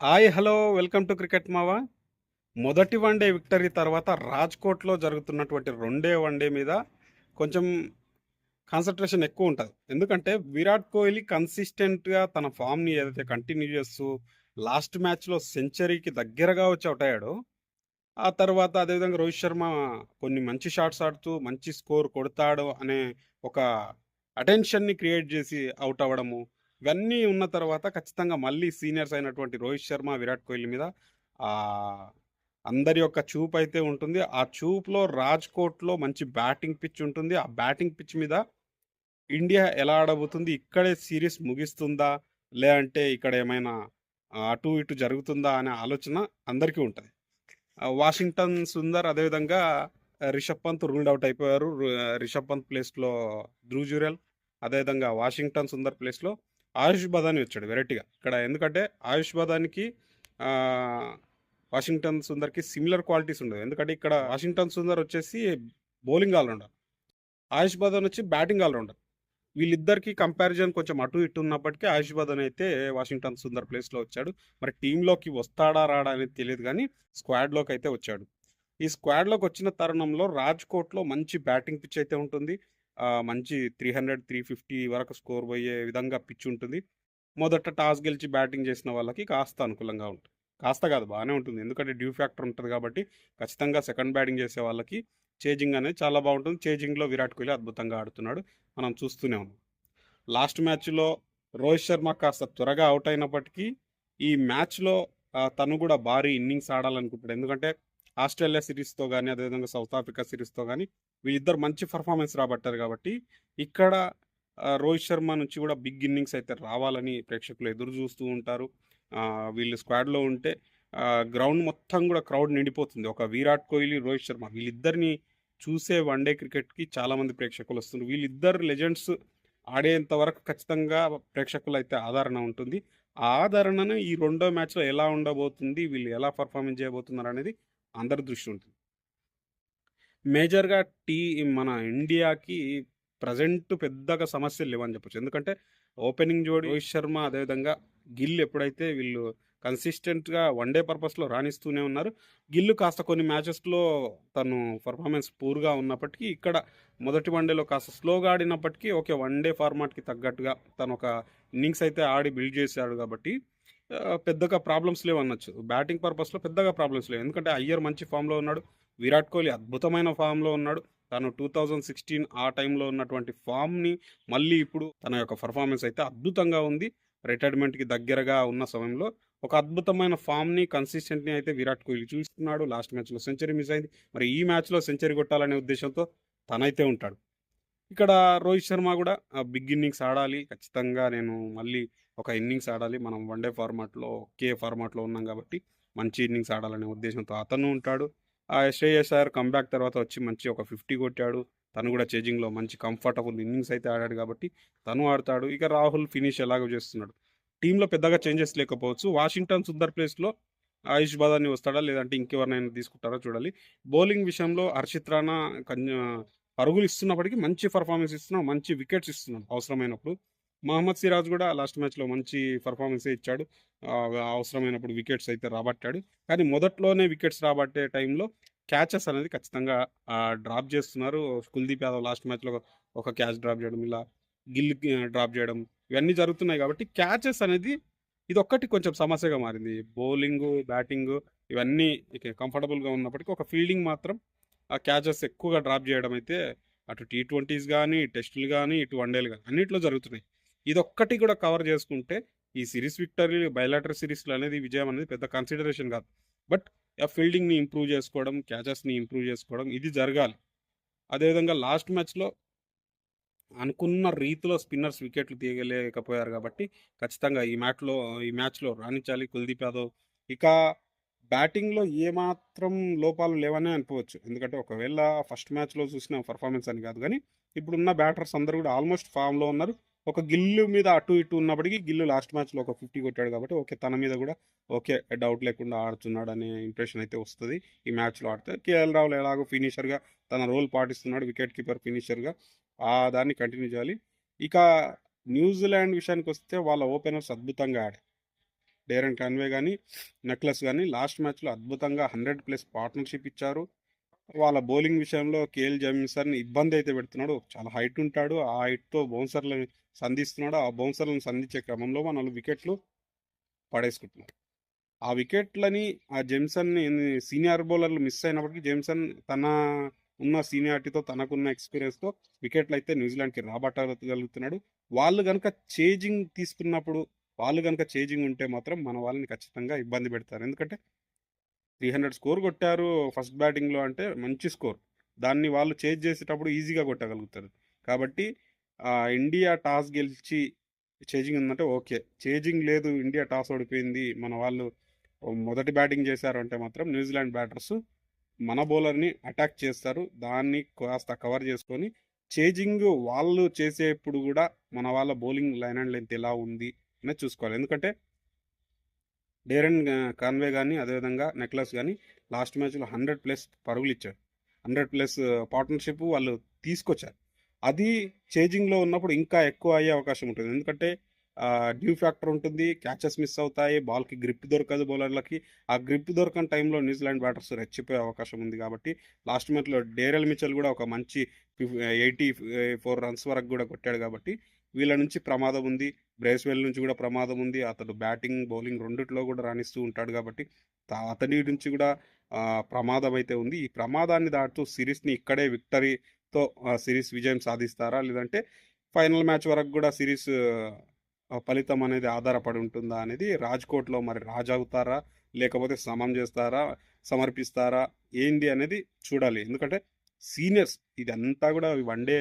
Hi hello welcome to cricket మావా. మొదటి one day victory తర్వాత రాజ్కోట్లో జరుగుతున్నటువంటి రెండే వన్డే మీద కొంచెం కాన్సన్ట్రేషన్ ఎక్కువ ఉంటుంది. ఎందుకంటే విరాట్ కోహ్లీ కన్సిస్టెంట్గా తన ఫామ్ని ఏదైతే కంటిన్యూ చేస్తూ లాస్ట్ మ్యాచ్లో సెంచరీకి దగ్గరగా వచ్చి అవుట్ అయ్యాడో, ఆ తర్వాత అదేవిధంగా రోహిత్ శర్మ కొన్ని మంచి షాట్స్ ఆడుతూ మంచి స్కోర్ కొడతాడు అనే ఒక అటెన్షన్ని క్రియేట్ చేసి అవుట్ అవ్వడము, ఇవన్నీ ఉన్న తర్వాత ఖచ్చితంగా మళ్ళీ సీనియర్స్ అయినటువంటి రోహిత్ శర్మ, విరాట్ కోహ్లీ మీద అందరి యొక్క చూపు అయితే ఉంటుంది. ఆ చూపులో రాజ్కోట్లో మంచి బ్యాటింగ్ పిచ్ ఉంటుంది. ఆ బ్యాటింగ్ పిచ్ మీద ఇండియా ఎలా ఆడబోతుంది, ఇక్కడే సిరీస్ ముగిస్తుందా, లేదంటే ఇక్కడ ఏమైనా అటు ఇటు జరుగుతుందా అనే ఆలోచన అందరికీ ఉంటుంది. వాషింగ్టన్ సుందర్ అదేవిధంగా రిషబ్ పంత్ రూల్డ్ అవుట్ అయిపోయారు. రిషబ్ పంత్ ప్లేస్లో ధ్రువ్ జురెల్, అదేవిధంగా వాషింగ్టన్ సుందర్ ప్లేస్లో ఆయుష్ బదాని వచ్చాడు వెరైటీగా ఇక్కడ. ఎందుకంటే ఆయుష్ బదానికి వాషింగ్టన్ సుందర్కి సిమిలర్ క్వాలిటీస్ ఉండదు. ఎందుకంటే ఇక్కడ వాషింగ్టన్ సుందర్ వచ్చేసి బౌలింగ్ ఆల్రౌండర్, ఆయుష్ బదాన్ వచ్చి బ్యాటింగ్ ఆల్రౌండర్. వీళ్ళిద్దరికి కంపారిజన్ కొంచెం అటు ఇటు ఉన్నప్పటికీ ఆయుష్ బదన్ అయితే వాషింగ్టన్ సుందర్ ప్లేస్లో వచ్చాడు. మరి టీంలోకి వస్తాడా రాడా అనేది తెలియదు, కానీ స్క్వాడ్లోకి అయితే వచ్చాడు. ఈ స్క్వాడ్లోకి వచ్చిన తరుణంలో రాజ్కోట్లో మంచి బ్యాటింగ్ పిచ్ అయితే ఉంటుంది. మంచి 300, 350 వరకు స్కోర్ పోయే విధంగా పిచ్ ఉంటుంది. మొదట టాస్ గెలిచి బ్యాటింగ్ చేసిన వాళ్ళకి కాస్త అనుకూలంగా ఉంటుంది. కాస్త కాదు, బాగానే ఉంటుంది. ఎందుకంటే డ్యూ ఫ్యాక్టర్ ఉంటుంది కాబట్టి ఖచ్చితంగా సెకండ్ బ్యాటింగ్ చేసే వాళ్ళకి చేజింగ్ అనేది చాలా బాగుంటుంది. చేజింగ్లో విరాట్ కోహ్లీ అద్భుతంగా ఆడుతున్నాడు, మనం చూస్తూనే ఉన్నాం. లాస్ట్ మ్యాచ్లో రోహిత్ శర్మ కాస్త త్వరగా అవుట్ అయినప్పటికీ ఈ మ్యాచ్లో తను కూడా భారీ ఇన్నింగ్స్ ఆడాలనుకుంటాడు. ఎందుకంటే ఆస్ట్రేలియా సిరీస్తో కానీ అదేవిధంగా సౌత్ ఆఫ్రికా సిరీస్తో కానీ వీళ్ళిద్దరు మంచి పర్ఫార్మెన్స్ రాబట్టారు కాబట్టి ఇక్కడ రోహిత్ శర్మ నుంచి కూడా బిగ్ ఇన్నింగ్స్ అయితే రావాలని ప్రేక్షకులు ఎదురు చూస్తూ ఉంటారు. వీళ్ళు స్క్వాడ్లో ఉంటే గ్రౌండ్ మొత్తం కూడా క్రౌడ్ నిండిపోతుంది. ఒక విరాట్ కోహ్లీ, రోహిత్ శర్మ వీళ్ళిద్దరిని చూసే వన్డే క్రికెట్కి చాలామంది ప్రేక్షకులు వస్తున్నారు. వీళ్ళిద్దరు లెజెండ్స్ ఆడేంత వరకు ఖచ్చితంగా ప్రేక్షకులు అయితే ఆదరణ ఉంటుంది. ఆ ఆదరణను ఈ రెండో మ్యాచ్లో ఎలా ఉండబోతుంది, వీళ్ళు ఎలా పర్ఫార్మెన్స్ చేయబోతున్నారు అనేది అందరి దృష్టి ఉంటుంది. మేజర్‌గా మన ఇండియాకి ప్రెజెంట్ పెద్దగా సమస్యలు లేవని చెప్పొచ్చు. ఎందుకంటే ఓపెనింగ్ జోడీ రోహిత్ శర్మ అదేవిధంగా గిల్ ఎప్పుడైతే వీళ్ళు కన్సిస్టెంట్‌గా వన్‌డే పర్పస్‌లో రాణిస్తూనే ఉన్నారు. గిల్ కాస్త కొన్ని మ్యాచెస్‌లో తను పర్ఫార్మెన్స్ పూర్‌గా ఉన్నప్పటికీ ఇక్కడ మొదటి వన్‌డేలో కాస్త స్లోగా ఆడినప్పటికీ ఓకే, వన్‌డే ఫార్మాట్‌కి తగ్గట్టుగా తను ఒక ఇన్నింగ్స్ అయితే ఆడి బిల్డ్ చేశాడు కాబట్టి పెద్దగా ప్రాబ్లమ్స్ లేవనొచ్చు. బ్యాటింగ్ పర్పస్‌లో పెద్దగా ప్రాబ్లమ్స్ లేవు. ఎందుకంటే అయ్యర్ మంచి ఫామ్‌లో ఉన్నాడు. విరాట్ కోహ్లీ అద్భుతమైన ఫామ్‌లో ఉన్నాడు. తను 2016 ఆ టైంలో ఉన్నటువంటి ఫామ్‌ని మళ్ళీ ఇప్పుడు తన యొక్క పర్ఫార్మెన్స్ అయితే అద్భుతంగా ఉంది. రిటైర్మెంట్‌కి దగ్గరగా ఉన్న సమయంలో ఒక అద్భుతమైన ఫామ్‌ని, కన్సిస్టెంట్‌ని అయితే విరాట్ కోహ్లీ చూస్తున్నాడు. లాస్ట్ మ్యాచ్‌లో సెంచరీ మిస్ అయింది. మరి ఈ మ్యాచ్‌లో సెంచరీ కొట్టాలనే ఉద్దేశంతో తనైతే ఉంటాడు. ఇక్కడ రోహిత్ శర్మ కూడా బిగ్ ఇన్నింగ్స్ ఆడాలి. ఖచ్చితంగా నేను మళ్ళీ ఒక ఇన్నింగ్స్ ఆడాలి. మనం వన్‌డే ఫార్మాట్‌లో ఒకే ఫార్మాట్‌లో ఉన్నాం కాబట్టి మంచి ఇన్నింగ్స్ ఆడాలనే ఉద్దేశంతో అతను ఉంటాడు. శ్రేయస్ అయ్యర్ కంబ్యాక్ తర్వాత వచ్చి మంచి ఒక 50 కొట్టాడు. తను కూడా చేజింగ్‌లో మంచి కంఫర్టబుల్ ఇన్నింగ్స్ అయితే ఆడాడు కాబట్టి తను ఆడతాడు. ఇక రాహుల్ ఫినిష్ ఎలాగో చేస్తున్నాడు. టీంలో పెద్దగా చేంజెస్ లేకపోవచ్చు. వాషింగ్టన్ సుందర్ ప్లేస్‌లో ఆయుష్ బాదాని వస్తాడా, లేదంటే ఇంకెవరినైనా తీసుకుంటారో చూడాలి. బౌలింగ్ విషయంలో హర్షిత్ రాణా పరుగులు ఇస్తున్నప్పటికీ మంచి పర్ఫార్మెన్స్ ఇస్తున్నాడు. మంచి వికెట్స్ ఇస్తున్నాడు అవసరమైనప్పుడు. మహమ్మద్ సిరాజ్ కూడా లాస్ట్ మ్యాచ్‌లో మంచి పర్ఫార్మెన్సే ఇచ్చాడు. అవసరమైనప్పుడు వికెట్స్ అయితే రాబట్టాడు. కానీ మొదట్లోనే వికెట్స్ రాబట్టే టైంలో క్యాచెస్ అనేది ఖచ్చితంగా డ్రాప్ చేస్తున్నారు. కుల్దీప్ యాదవ్ లాస్ట్ మ్యాచ్‌లో ఒక క్యాచ్ డ్రాప్ చేయడం, ఇలా గిల్ డ్రాప్ చేయడం ఇవన్నీ జరుగుతున్నాయి కాబట్టి క్యాచెస్ అనేది ఇదొక్కటి కొంచెం సమస్యగా మారింది. బౌలింగు, బ్యాటింగు ఇవన్నీ ఇక కంఫర్టబుల్‌గా ఉన్నప్పటికీ ఒక ఫీల్డింగ్ మాత్రం ఆ క్యాచెస్ ఎక్కువగా డ్రాప్ చేయడం అయితే అటు టీ20స్ కానీ, టెస్టులు కానీ, ఇటు వన్‌డేలు కానీ అన్నిట్లో జరుగుతున్నాయి. ఇదొక్కటి కూడా కవర్ చేసుకుంటే ఈ సిరీస్ విక్టరీ, బైలాటరల్ సిరీస్‌లు అనేది విజయం అనేది పెద్ద కన్సిడరేషన్ కాదు. బట్ ఆ ఫీల్డింగ్‌ని ఇంప్రూవ్ చేసుకోవడం, క్యాచెస్‌ని ఇంప్రూవ్ చేసుకోవడం ఇది జరగాలి. అదేవిధంగా లాస్ట్ మ్యాచ్‌లో అనుకున్న రీతిలో స్పిన్నర్స్ వికెట్లు తీయలేకపోయారు కాబట్టి ఖచ్చితంగా ఈ మ్యాచ్‌లో రాణించాలి కుల్దీప్ యాదవ్. ఇక బ్యాటింగ్‌లో ఏమాత్రం లోపాలు లేవనే అనుకోవచ్చు. ఎందుకంటే ఒకవేళ ఫస్ట్ మ్యాచ్‌లో చూసిన పర్ఫార్మెన్స్ అని కాదు గానీ, ఇప్పుడున్న బ్యాటర్స్ అందరూ కూడా ఆల్మోస్ట్ ఫామ్‌లో ఉన్నారు. ఒక గిల్లు మీద అటు ఇటు ఉన్నప్పటికీ గిల్లు లాస్ట్ మ్యాచ్‌లో ఒక 50 కొట్టాడు కాబట్టి ఓకే, తన మీద కూడా ఓకే, డౌట్ లేకుండా ఆడుతున్నాడనే ఇంప్రెషన్ అయితే వస్తది ఈ మ్యాచ్‌లో ఆడితే. కేఎల్ రాహుల్ ఎలాగో ఫినిషర్‌గా తన రోల్ పాటిస్తున్నాడు. వికెట్ కీపర్ ఫినిషర్‌గా దాన్ని కంటిన్యూ చేయాలి. ఇక న్యూజిలాండ్ విషయానికొస్తే వాళ్ళ ఓపెనర్స్ అద్భుతంగా ఆడారు. డేరెన్ కాన్వే కానీ, నెక్లెస్ కానీ లాస్ట్ మ్యాచ్లో అద్భుతంగా 100+ పార్ట్నర్షిప్ ఇచ్చారు. వాళ్ళ బౌలింగ్ విషయంలో కేఎల్ జేమిసన్ ఇబ్బంది అయితే పెడుతున్నాడు. చాలా హైట్ ఉంటాడు. ఆ హైట్‌తో బౌన్సర్‌లని సంధిస్తున్నాడు. ఆ బౌన్సర్‌లను సంధించే క్రమంలో మనోళ్ళు వికెట్లు పడేసుకుంటున్నారు. ఆ వికెట్లని ఆ జేమ్సన్‌ని సీనియర్ బౌలర్లు మిస్ అయినప్పటికీ జేమ్సన్ తన ఉన్న సీనియారిటీతో, తనకున్న ఎక్స్‌పీరియన్స్‌తో వికెట్లయితే న్యూజిలాండ్‌కి రాబట్టగలుగుతున్నాడు. వాళ్ళు గనక చేజింగ్ తీసుకున్నప్పుడు, వాళ్ళు గనక చేజింగ్ ఉంటే మాత్రం మన వాళ్ళని ఖచ్చితంగా ఇబ్బంది పెడతారు. ఎందుకంటే 300 స్కోర్ కొట్టారు ఫస్ట్ బ్యాటింగ్‌లో అంటే మంచి స్కోర్. దాన్ని వాళ్ళు చేజ్ చేసేటప్పుడు ఈజీగా కొట్టగలుగుతారు. కాబట్టి ఇండియా టాస్ గెలిచి చేజింగ్ ఉందంటే ఓకే. చేజింగ్ లేదు, ఇండియా టాస్ ఓడిపోయింది. మన వాళ్ళు మొదటి బ్యాటింగ్ చేశారు అంటే మాత్రం న్యూజిలాండ్ బ్యాటర్స్ మన బౌలర్‌ని అటాక్ చేస్తారు. దాన్ని కాస్త కవర్ చేసుకొని చేజింగ్ వాళ్ళు చేసేప్పుడు గూడా మన వాళ్ళ బౌలింగ్ లైన్ అండ్ లెంత్ ఎలా ఉంది అనేది చూసుకోవాలి. ఎందుకంటే డేరెన్ కాన్వే గాని, అదేవిధంగా నెక్లెస్ గాని లాస్ట్ మ్యాచ్‌లో 100+ పరుగులిచ్చారు. 100+ పార్ట్నర్‌షిప్ వాళ్ళు తీసుకొచ్చారు. అది చేజింగ్‌లో ఉన్నప్పుడు ఇంకా ఎక్కువ అయ్యే అవకాశం ఉంటుంది. ఎందుకంటే డ్యూ ఫ్యాక్టర్ ఉంటుంది. క్యాచెస్ మిస్ అవుతాయి. బాల్‌కి గ్రిప్ దొరకదు బౌలర్‌లకి. ఆ గ్రిప్ దొరకని టైంలో న్యూజిలాండ్ బ్యాటర్స్ రెచ్చిపోయే అవకాశం ఉంది కాబట్టి లాస్ట్ మ్యాచ్‌లో డేరెల్ మిచెల్ గూడా ఒక మంచి 84 రన్స్ వరకు గూడా కొట్టాడు కాబట్టి వీళ్ళ నుంచి ప్రమాదం ఉంది. బ్రేస్‌వెల్ నుంచి గూడా ప్రమాదం ఉంది. అతడు బ్యాటింగ్, బౌలింగ్ రెండిట్లో గూడా రాణిస్తూ ఉంటాడు గాబట్టి, అతని నుంచి గూడా ప్రమాదం అయితే ఉంది. ఈ ప్రమాదాన్ని దాటుతూ సిరీస్‌ని ఇక్కడే విక్టరీతో సిరీస్ విజయం సాధిస్తారా? లేదంటే ఫైనల్ మ్యాచ్ వరకు గూడా సిరీస్ ఫలితం అనేది ఆధారపడి ఉంటుందా? అనేది రాజ్‌కోట్‌లో మరి రాజు అవుతారా? లేకపోతే సమం జేస్తారా? సమర్పిస్తారా? ఏంది అనేది చూడాలి. ఎందుకంటే సీనియర్స్ ఇదంతా గూడా వన్ డే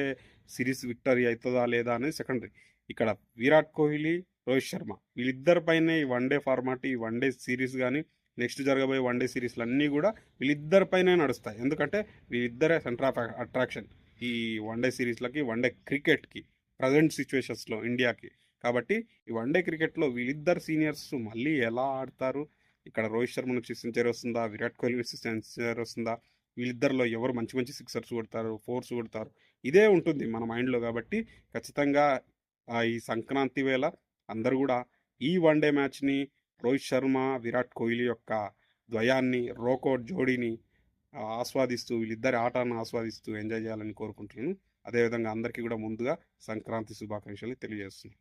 సిరీస్ విక్టరీ అయితదా? లేదా? అనేది సెకండరీ. ఇక్కడ విరాట్ కోహ్లీ, రోహిత్ శర్మ వీళ్ళిద్దరి పైనే ఈ వన్ డే ఫార్మాట్, ఈ వన్ డే సిరీస్ గాని, నెక్స్ట్ జరగబోయే వన్ డే సిరీస్‌లన్నీ గూడా వీళ్ళిద్దరి పైనే నడుస్తాయి. ఎందుకంటే వీళ్ళిద్దరే సెంటర్ ఆఫ్ అట్రాక్షన్. ఈ వన్ డే సిరీస్‌లకి, వన్ డే క్రికెట్‌కి ప్రెజెంట్ సిట్యుయేషన్స్‌లో ఇండియాకి. కాబట్టి ఈ వన్ డే క్రికెట్‌లో వీళ్ళిద్దరు సీనియర్స్ మళ్ళీ ఎలా ఆడతారు? ఇక్కడ రోహిత్ శర్మ నుంచి సెంచరీ వస్తుందా? విరాట్ కోహ్లీ నుంచి సెంచరీ వస్తుందా? వీళ్ళిద్దరిలో ఎవరు మంచి మంచి సిక్సర్స్ కొడతారు? ఫోర్స్ కొడతారు? ఇదే ఉంటుంది మన మైండ్‌లో కాబట్టి ఖచ్చితంగా ఈ సంక్రాంతి వేళ అందరూ గూడా ఈ వన్ డే మ్యాచ్‌ని రోహిత్ శర్మ, విరాట్ కోహ్లీ యొక్క ద్వయాన్ని, రోకౌట్ జోడీని ఆస్వాదిస్తూ వీళ్ళిద్దరి ఆటను ఆస్వాదిస్తూ ఎంజాయ్ చేయాలని కోరుకుంటున్నాను. అదేవిధంగా అందరికీ గూడా ముందుగా సంక్రాంతి శుభాకాంక్షలు తెలియజేస్తున్నాను.